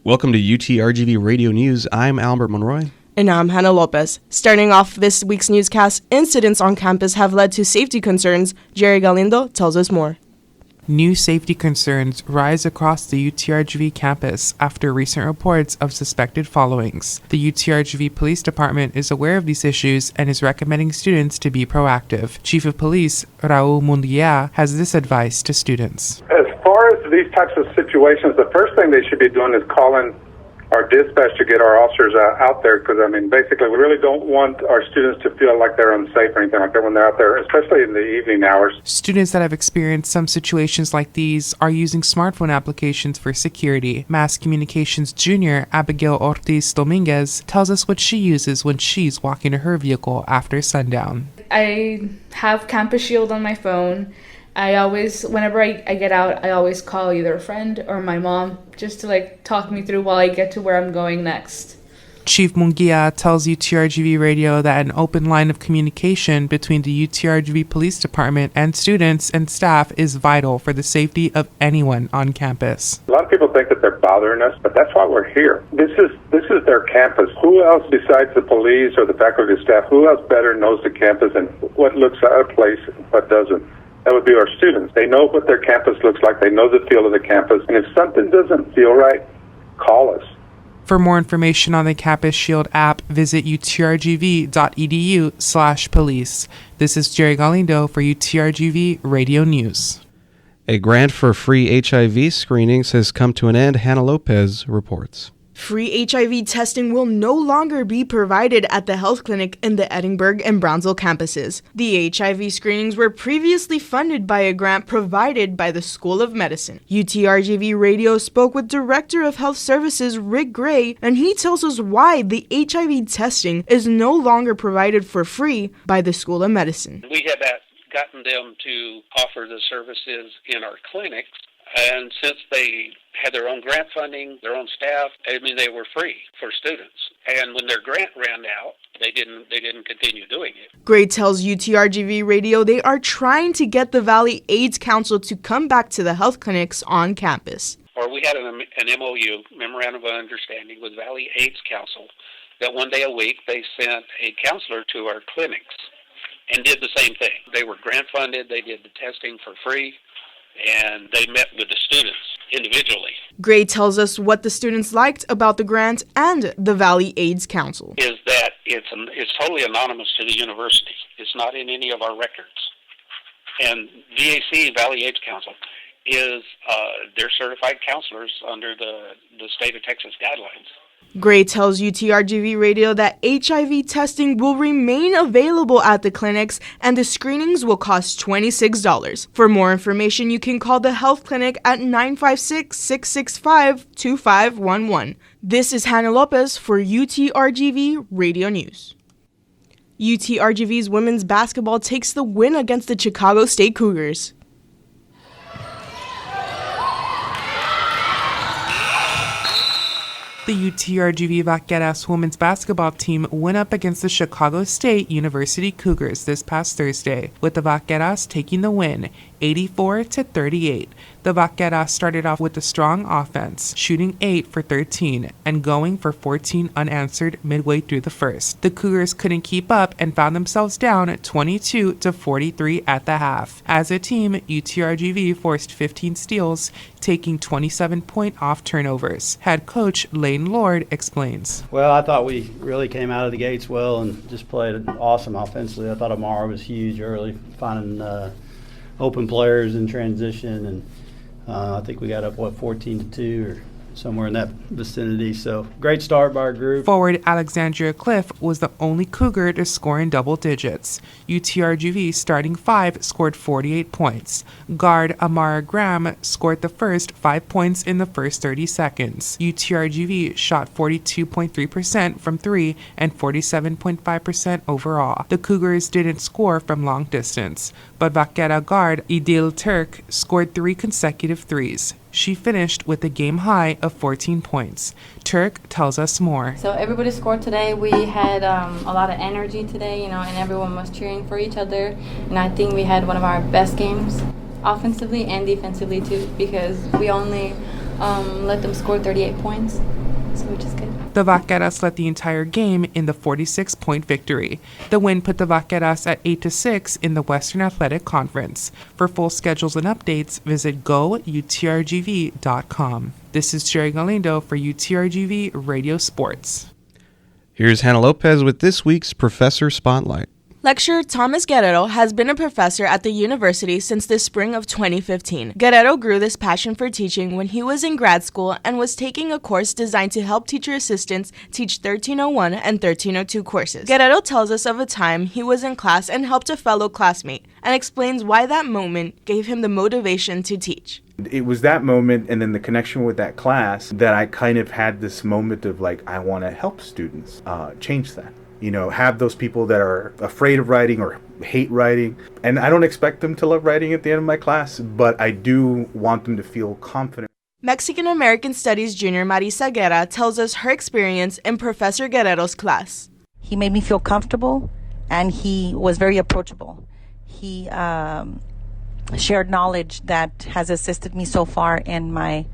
Welcome to UTRGV Radio News. I'm Albert Monroy. And I'm Hannah Lopez. Starting off this week's newscast, incidents on campus have led to safety concerns. Jerry Galindo tells us more. New safety concerns rise across the UTRGV campus after recent reports of suspected followings. The UTRGV Police Department is aware of these issues and is recommending students to be proactive. Chief of Police Raul Munguia has this advice to students. As far as these types of situations, the first thing they should be doing is calling our dispatch to get our officers out there, because, basically we really don't want our students to feel like they're unsafe or anything like that when they're out there, especially in the evening hours. Students that have experienced some situations like these are using smartphone applications for security. Mass Communications Junior Abigail Ortiz Dominguez tells us what she uses when she's walking to her vehicle after sundown. I have Campus Shield on my phone. Whenever I get out, I always call either a friend or my mom just to talk me through while I get to where I'm going next. Chief Munguia tells UTRGV Radio that an open line of communication between the UTRGV Police Department and students and staff is vital for the safety of anyone on campus. A lot of people think that they're bothering us, but that's why we're here. This is their campus. Who else besides the police or the faculty staff, who else better knows the campus and what looks out of place and what doesn't? That would be our students. They know what their campus looks like. They know the feel of the campus. And if something doesn't feel right, call us. For more information on the Campus Shield app, visit utrgv.edu/police. This is Jerry Galindo for UTRGV Radio News. A grant for free HIV screenings has come to an end. Hannah Lopez reports. Free HIV testing will no longer be provided at the health clinic in the Edinburgh and Brownsville campuses. The HIV screenings were previously funded by a grant provided by the School of Medicine. UTRGV Radio spoke with Director of Health Services Rick Gray, and he tells us why the HIV testing is no longer provided for free by the School of Medicine. We have gotten them to offer the services in our clinics, and since they had their own grant funding, their own staff, they were free for students. And when their grant ran out, they didn't continue doing it. Gray tells UTRGV Radio they are trying to get the Valley AIDS Council to come back to the health clinics on campus. Or we had an MOU, Memorandum of Understanding, with Valley AIDS Council, that one day a week they sent a counselor to our clinics and did the same thing. They were grant funded, they did the testing for free, and they met with the students individually. Gray tells us what the students liked about the grant and the Valley AIDS Council. Is that it's totally anonymous to the university. It's not in any of our records. And VAC, Valley AIDS Council, is they're certified counselors under the state of Texas guidelines. Gray tells UTRGV Radio that HIV testing will remain available at the clinics and the screenings will cost $26. For more information, you can call the health clinic at 956-665-2511. This is Hannah Lopez for UTRGV Radio News. UTRGV's women's basketball takes the win against the Chicago State Cougars. The UTRGV Vaqueras women's basketball team went up against the Chicago State University Cougars this past Thursday, with the Vaqueras taking the win, 84-38. The Vaqueras started off with a strong offense, shooting 8 for 13 and going for 14 unanswered midway through the first. The Cougars couldn't keep up and found themselves down 22-43 at the half. As a team, UTRGV forced 15 steals, taking 27 point-off turnovers. Head coach Lane Lord explains. Well, I thought we really came out of the gates well and just played awesome offensively. I thought Amara was huge early, finding open players in transition, and I think we got up, 14-2 or somewhere in that vicinity. So great start by our group. Forward Alexandria Cliff was the only Cougar to score in double digits. UTRGV starting 5 scored 48 points. Guard Amara Graham scored the first 5 points in the first 30 seconds. UTRGV shot 42.3% from 3 and 47.5% overall. The Cougars didn't score from long distance, but Vaquera guard Idil Turk scored 3 consecutive threes. She finished with a game high of 14 points. Turk tells us more. So everybody scored today. We had a lot of energy today, and everyone was cheering for each other. And I think we had one of our best games offensively and defensively too, because we only let them score 38 points, so which is good. The Vaqueras led the entire game in the 46-point victory. The win put the Vaqueras at 8-6 in the Western Athletic Conference. For full schedules and updates, visit goutrgv.com. This is Sherry Galindo for UTRGV Radio Sports. Here's Hannah Lopez with this week's Professor Spotlight. Lecturer Thomas Guerrero has been a professor at the university since the spring of 2015. Guerrero grew this passion for teaching when he was in grad school and was taking a course designed to help teacher assistants teach 1301 and 1302 courses. Guerrero tells us of a time he was in class and helped a fellow classmate and explains why that moment gave him the motivation to teach. It was that moment and then the connection with that class that I kind of had this moment of like, I want to help students change that. You know, have those people that are afraid of writing or hate writing. And I don't expect them to love writing at the end of my class, but I do want them to feel confident. Mexican-American Studies junior Marisa Guerra tells us her experience in Professor Guerrero's class. He made me feel comfortable, and he was very approachable. He shared knowledge that has assisted me so far in my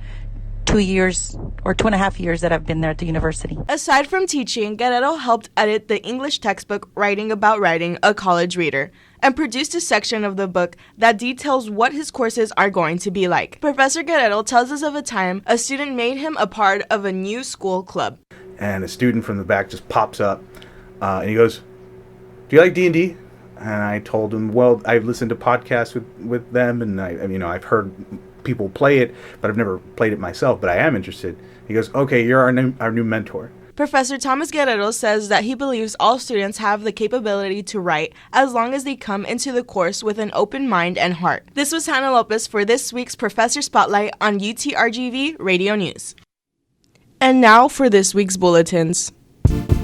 2 years or 2.5 years that I've been there at the university. Aside from teaching, Guerrero helped edit the English textbook Writing About Writing, a College Reader, and produced a section of the book that details what his courses are going to be like. Professor Guerrero tells us of a time a student made him a part of a new school club. And a student from the back just pops up and he goes, "Do you like D&D?" And I told him, well, I've listened to podcasts with them, and I've heard people play it, but I've never played it myself, but I am interested. He goes, "Okay, you're our new mentor." Professor Thomas Guerrero says that he believes all students have the capability to write as long as they come into the course with an open mind and heart. This was Hannah Lopez for this week's Professor Spotlight on UTRGV Radio News. And now for this week's bulletins.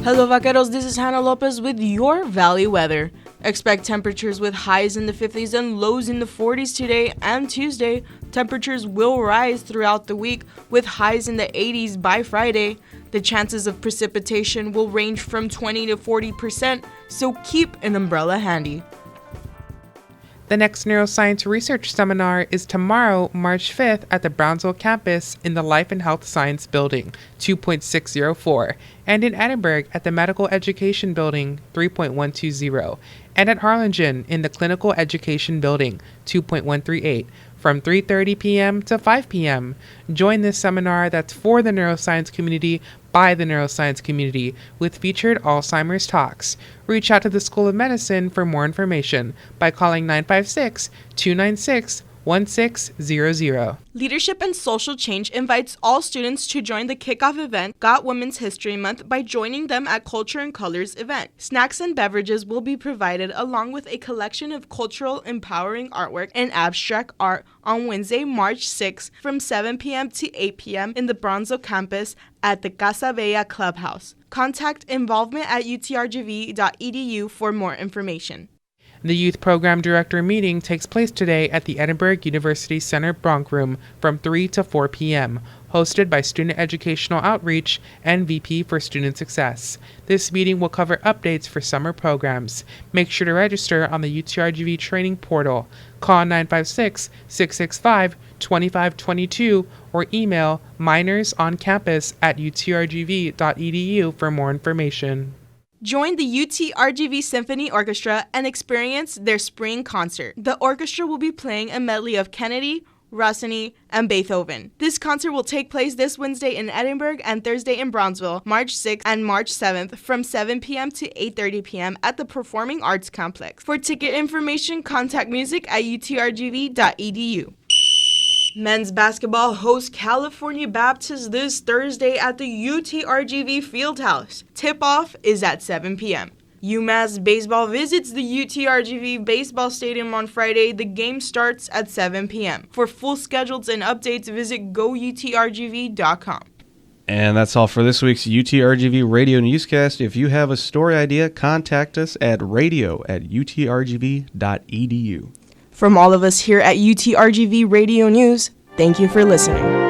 Hello Vaqueros, this is Hannah Lopez with your Valley weather. Expect temperatures with highs in the 50s and lows in the 40s today and Tuesday. Temperatures will rise throughout the week with highs in the 80s by Friday. The chances of precipitation will range from 20 to 40%, so keep an umbrella handy. The next Neuroscience Research Seminar is tomorrow, March 5th, at the Brownsville campus in the Life and Health Science Building, 2.604, and in Edinburgh at the Medical Education Building, 3.120, and at Harlingen in the Clinical Education Building, 2.138, from 3:30 p.m. to 5 p.m. Join this seminar that's for the neuroscience community by the neuroscience community with featured Alzheimer's talks. Reach out to the School of Medicine for more information by calling 956-296-1600. Leadership and Social Change invites all students to join the kickoff event, Got Women's History Month, by joining them at Culture and Colors event. Snacks and beverages will be provided along with a collection of cultural empowering artwork and abstract art on Wednesday, March 6th from 7 p.m. to 8 p.m. in the Bronzo campus at the Casa Bella Clubhouse. Contact involvement@utrgv.edu for more information. The Youth Program Director meeting takes place today at the Edinburgh University Center Bronx Room from 3 to 4 p.m., hosted by Student Educational Outreach and VP for Student Success. This meeting will cover updates for summer programs. Make sure to register on the UTRGV training portal. Call 956-665-2522 or email minorsoncampus@utrgv.edu for more information. Join the UTRGV Symphony Orchestra and experience their spring concert. The orchestra will be playing a medley of Kennedy, Rossini, and Beethoven. This concert will take place this Wednesday in Edinburgh and Thursday in Brownsville, March 6th and March 7th from 7 p.m. to 8:30 p.m. at the Performing Arts Complex. For ticket information, contact music@utrgv.edu. Men's basketball hosts California Baptist this Thursday at the UTRGV Fieldhouse. Tip-off is at 7 p.m. UMass Baseball visits the UTRGV Baseball Stadium on Friday. The game starts at 7 p.m. For full schedules and updates, visit goutrgv.com. And that's all for this week's UTRGV Radio Newscast. If you have a story idea, contact us at radio@utrgv.edu. From all of us here at UTRGV Radio News, thank you for listening.